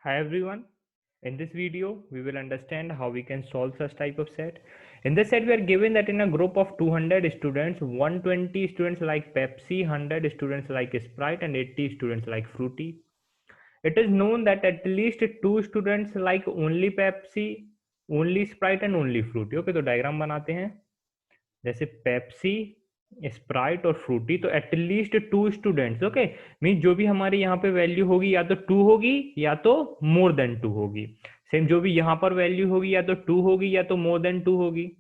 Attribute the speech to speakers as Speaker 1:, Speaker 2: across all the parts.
Speaker 1: Hi everyone. In this video, we will understand how we can solve such type of set. In this set, we are given that in a group of 200 students, 120 students like Pepsi, 100 students like Sprite, and 80 students like Fruity. It is known that at least two students like only Pepsi, only Sprite, and only Fruity. Okay, तो diagram बनाते हैं. जैसे Pepsi, Sprite और Frooti, तो at least two students. Okay, mean जो भी हमारी यहाँ पे वैल्यू होगी या तो टू होगी या तो मोर देन टू होगी. सेम जो भी यहाँ पर वैल्यू होगी या तो टू होगी या तो मोर देन टू होगी.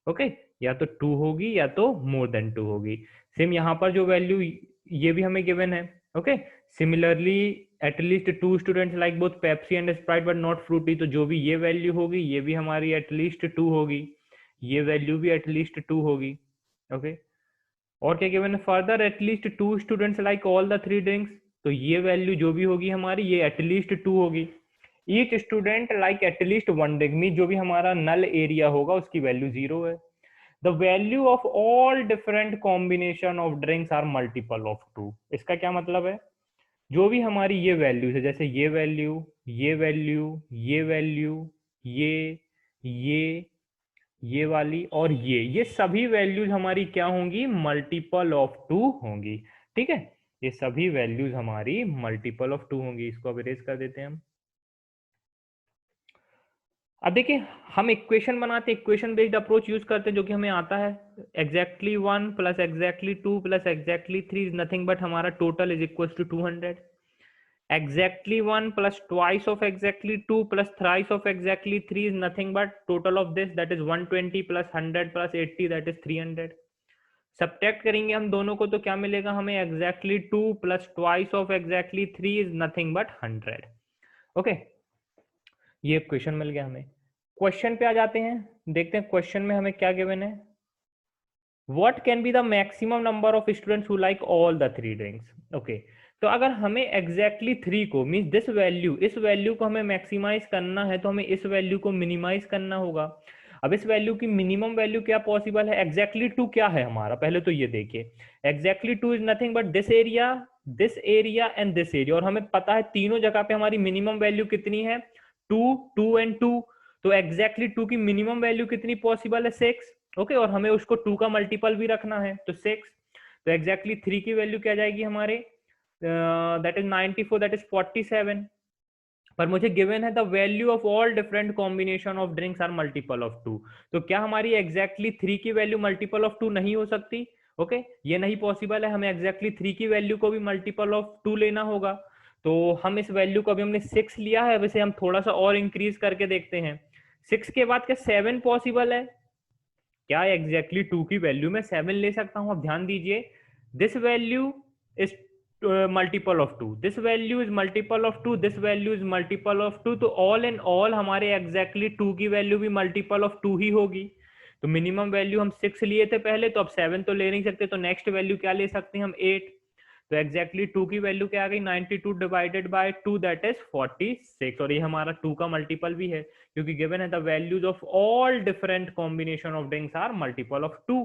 Speaker 1: ओके, या तो टू होगी या तो मोर देन टू होगी. सेम यहाँ पर जो वैल्यू ये भी हमें गिवन है. Okay, similarly at least two students like both Pepsi and Sprite but not Frooti, तो जो भी ये वैल्यू होगी ये भी हमारी एटलीस्ट टू होगी, ये वैल्यू भी एटलीस्ट टू होगी. ओके, और क्या गिवन है further, at least two students like all the three drinks, तो ये वैल्यू जो भी होगी हमारी ये एटलीस्ट टू होगी. Each student like at least one drink, mean जो भी हमारा नल एरिया होगा उसकी वैल्यू जीरो है. The value of all different combination of drinks are multiple of two. इसका क्या मतलब है, जो भी हमारी ये वैल्यूज है, जैसे ये वैल्यू, ये वैल्यू, ये वैल्यू, ये वाली और ये सभी वैल्यूज हमारी क्या होंगी, मल्टीपल ऑफ टू होंगी. ठीक है, ये सभी वैल्यूज हमारी मल्टीपल ऑफ टू होंगी. इसको अब इरेज कर देते हैं हम. अब देखिए, हम इक्वेशन बनाते हैं, इक्वेशन बेस्ड अप्रोच यूज करते हैं जो कि हमें आता है. Exactly 1 plus exactly 2 plus exactly 3 is nothing but हमारा total is equal to 200. exactly 1 plus twice of exactly 2 plus thrice of exactly 3 is nothing but total of this, that is 120 plus 100 plus 80, that is 300. Subtract करेंगे हम दोनों को तो क्या मिलेगा हमें, exactly 2 plus twice of exactly 3 is nothing but 100. Okay, ये question मिल गया हमें. क्वेश्चन पे आ जाते हैं, देखते हैं क्वेश्चन में हमें क्या गिवन है. What can be the maximum number of students who like all the three drinks? Okay, तो अगर हमें एग्जैक्टली 3 को मीन दिस वैल्यू, इस वैल्यू को हमें मैक्सिमाइज करना है तो हमें इस वैल्यू को मिनिमाइज करना होगा. अब इस वैल्यू की मिनिमम वैल्यू क्या पॉसिबल है, एग्जैक्टली 2 क्या है हमारा, पहले तो ये देखिए. Exactly 2 is nothing but this area and this area, और हमें पता है तीनों जगह पे हमारी मिनिमम वैल्यू कितनी है, 2, 2 एंड 2. तो एग्जैक्टली 2 की मिनिमम वैल्यू कितनी पॉसिबल है, 6. ओके, और हमें उसको 2 का मल्टीपल भी रखना है तो 6. तो एग्जैक्टली 3 की वैल्यू क्या जाएगी हमारे, दैट इज 94, दैट इज 47. पर मुझे गिवन है the value of all different combination of drinks are multiple of 2. तो क्या हमारी एग्जैक्टली 3 की वैल्यू मल्टीपल ऑफ 2 नहीं हो सकती. ओके, ये नहीं पॉसिबल है, हमें एग्जैक्टली 3 की वैल्यू को भी मल्टीपल ऑफ 2 लेना होगा. तो हम इस वैल्यू को अभी हमने 6 लिया है, वैसे हम थोड़ा सा और इंक्रीज करके देखते हैं. 6 के बाद क्या 7 पॉसिबल है, क्या एग्जैक्टली 2 की वैल्यू में 7 ले सकता हूं. अब ध्यान दीजिए, this value is multiple of 2, this value is multiple of 2, this value is multiple of 2, तो ऑल एंड ऑल हमारे एग्जैक्टली 2 की वैल्यू भी मल्टीपल ऑफ 2 ही होगी. तो मिनिमम वैल्यू हम 6 लिए थे पहले, तो अब 7 तो ले नहीं सकते, तो नेक्स्ट वैल्यू क्या ले सकते हैं हम, 8. तो एग्जैक्टली 2 की वैल्यू क्या आ गई, 92 डिवाइडेड बाय 2, दैट इज 46. और ये हमारा 2 का मल्टीपल भी है क्योंकि गिवन है the values of all different combination of drinks are multiple of 2.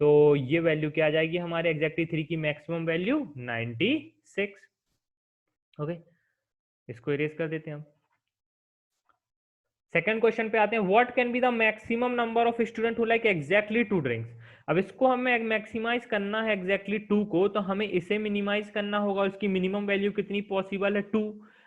Speaker 1: तो ये वैल्यू क्या आ जाएगी हमारे एग्जैक्टली 3 की मैक्सिमम वैल्यू 96. ओके, इसको इरेज कर देते हैं हम. सेकंड क्वेश्चन पे आते हैं, what can be the maximum number of student who like exactly 2 drinks. अब इसको हमें मैक्सिमाइज करना है एग्जैक्टली 2 को, तो हमें इसे मिनिमाइज करना होगा. उसकी मिनिमम वैल्यू कितनी पॉसिबल है, 2.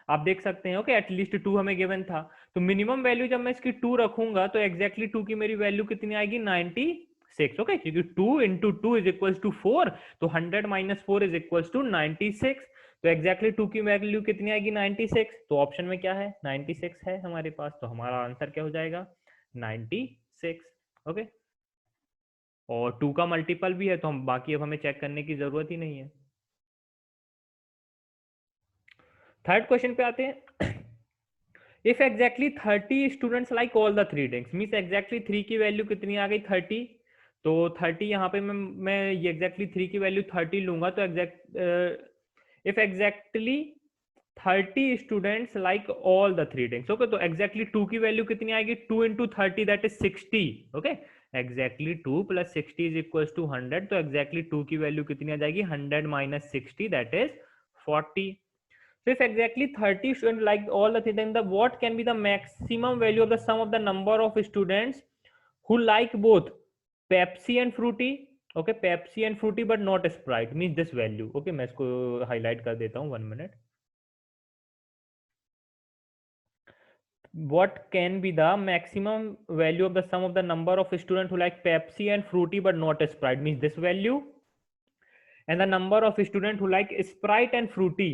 Speaker 1: आप देख सकते हैं. ओके, एटलीस्ट 2 हमें गिवन था, तो मिनिमम वैल्यू जब मैं इसकी 2 रखूंगा तो एग्जैक्टली 2 की मेरी वैल्यू कितनी आएगी, 96. ओके, क्योंकि 2 इंटू 2 इज इक्वल टू 4, तो 100 माइनस 4 इज इक्वल टू 96. तो एग्जैक्टली 2 की वैल्यू कितनी आएगी, 96. तो ऑप्शन में क्या है, 96 है हमारे पास, तो हमारा आंसर क्या हो जाएगा, 96. ओके, और 2 का मल्टीपल भी है तो हम बाकी अब हमें चेक करने की जरूरत ही नहीं है. थर्ड क्वेश्चन पे आते हैं. If exactly 30 students like all the three drinks, means exactly 3 की वैल्यू कितनी आ गई, 30. तो 30 यहाँ पे मैं ये एग्जैक्टली 3 की वैल्यू 30 लूंगा, तो if exactly 30 students like all the three drinks. Okay, तो एग्जैक्टली 2 की वैल्यू कितनी आएगी, 2 into 30 that is 60. Okay, exactly 2 plus 60 is equal to 100. तो एग्जैक्टली 2 की वैल्यू कितनी आ जाएगी, 100 minus 60 that is 40. So if exactly 30 students like all the things, then the what can be the maximum value of the sum of the number of students who like both Pepsi and Fruity? Okay, Pepsi and Fruity but not Sprite means this value. Okay, मैं इसको highlight कर देता हूँ 1 minute. What can be the maximum value of the sum of the number of students who like Pepsi and Fruity but not Sprite means this value, and the number of students who like Sprite and Fruity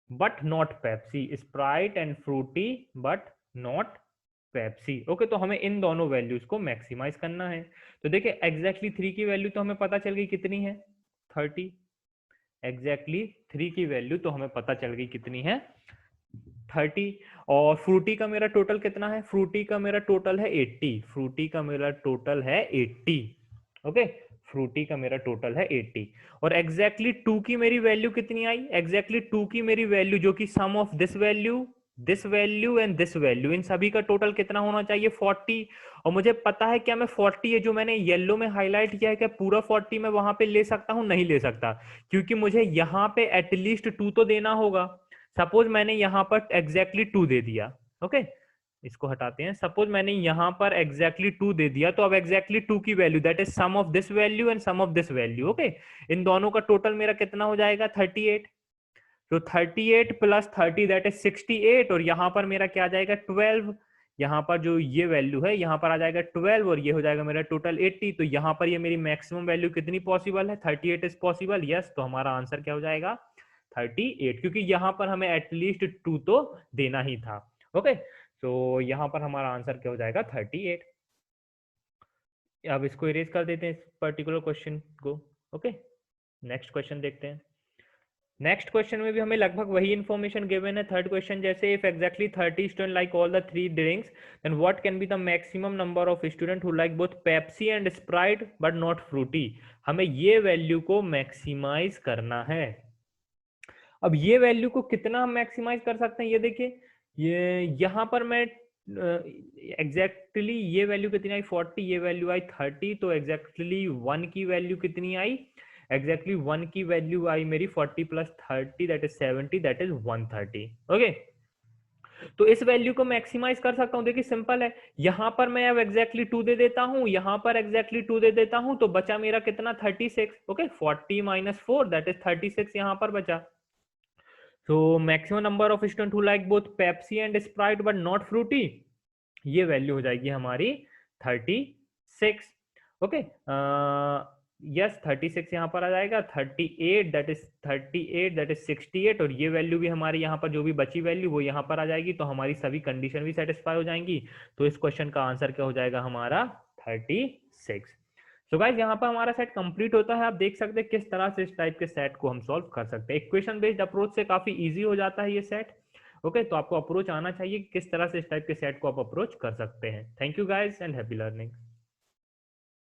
Speaker 1: but not Pepsi, Sprite and Fruity but not Pepsi. Okay, तो हमें इन दोनों values को maximise करना है. तो देखिए exactly 3 की value तो हमें पता चल गई कितनी है 30. एग्जैक्टली 3 की वैल्यू तो हमें पता चल गई कितनी है 30. और फ्रूटी का मेरा टोटल कितना है? फ्रूटी का मेरा टोटल है 80. फ्रूटी का मेरा टोटल है 80. ओके, फ्रूटी का मेरा टोटल है 80. और एग्जैक्टली 2 की मेरी वैल्यू कितनी आई? एग्जैक्टली 2 की मेरी वैल्यू जो कि sum of this value and this value, इन सभी का टोटल कितना होना चाहिए? 40. और मुझे पता है क्या मैं 40 है जो मैंने येलो में हाईलाइट किया है, क्या पूरा 40 मैं वहां पे ले सकता हूं? नहीं ले सकता, क्योंकि मुझे यहां पे एटलीस्ट 2 तो देना होगा. सपोज मैंने यहां पर एग्जैक्टली 2 दे दिया. ओके, इसको हटाते हैं. सपोज मैंने यहां पर एग्जैक्टली 2 दे दिया, तो अब एग्जैक्टली 2 की value that is sum of this value and sum of this value. Okay, इन दोनों का टोटल मेरा कितना हो जाएगा? 38. तो 38 प्लस 30 दैट इज 68. और यहां पर मेरा क्या आ जाएगा? 12. यहां पर जो ये वैल्यू है यहां पर आ जाएगा 12 और ये हो जाएगा मेरा टोटल 80. तो यहां पर ये मेरी मैक्सिमम वैल्यू कितनी पॉसिबल है? 38 इज पॉसिबल. यस, तो हमारा आंसर क्या हो जाएगा? 38, क्योंकि यहां पर हमें एटलीस्ट 2 तो देना ही था. ओके, तो यहां पर हमारा आंसर क्या हो जाएगा? 38. अब इसको इरेज कर देते हैं इस पर्टिकुलर क्वेश्चन को. ओके, नेक्स्ट क्वेश्चन देखते हैं. नेक्स्ट क्वेश्चन में भी हमें लगभग वही इन्फॉर्मेशन गिवन है थर्ड क्वेश्चन जैसे. If exactly 30 student like all the 3 drinks, then what can be the maximum number of student who like both Pepsi and Sprite but not Frooti. हमें ये value को मैक्सिमाइज करना है. अब ये value को कितना हम मैक्सिमाइज कर सकते हैं? ये देखिए, ये यहां पर मैं एग्जैक्टली ये वैल्यू कितनी आई? 40. ये वैल्यू आई 30. तो एग्जैक्टली 1 की वैल्यू कितनी आई? एग्जैक्टली 1 की वैल्यू आई मेरी 40 plus 30 that is 70, that is 130. Okay, तो इस वैल्यू को मैक्सिमाइज कर सकता हूं. देखिए सिंपल है, यहां पर मैं अब एग्जैक्टली 2 दे देता हूं, यहां पर एग्जैक्टली 2 दे देता हूं, तो बचा मेरा कितना? 36. ओके, 40 माइनस 4 दैट इज 36 यहां पर बचा. So maximum number of students who like both Pepsi and Sprite but not fruity, ये वैल्यू हो जाएगी हमारी 36. ओके, यस 36 यहाँ पर आ जाएगा. 38 दैट इज 68. और ये वैल्यू भी हमारी यहाँ पर जो भी बची वैल्यू वो यहाँ पर आ जाएगी. तो हमारी सभी कंडीशन भी सेटिस्फाई हो जाएंगी. तो इस क्वेश्चन का आंसर क्या हो जाएगा हमारा? 36. सो गाइस, यहाँ पर हमारा सेट कंप्लीट होता है. आप देख सकते हैं किस तरह से इस टाइप के सेट को हम सॉल्व कर सकते हैं. इक्वेशन बेस्ड अप्रोच से काफी इजी हो जाता है ये सेट. ओके, तो आपको अप्रोच आना चाहिए किस तरह से इस टाइप के सेट को आप अप्रोच कर सकते हैं. Thank you guys and happy learning.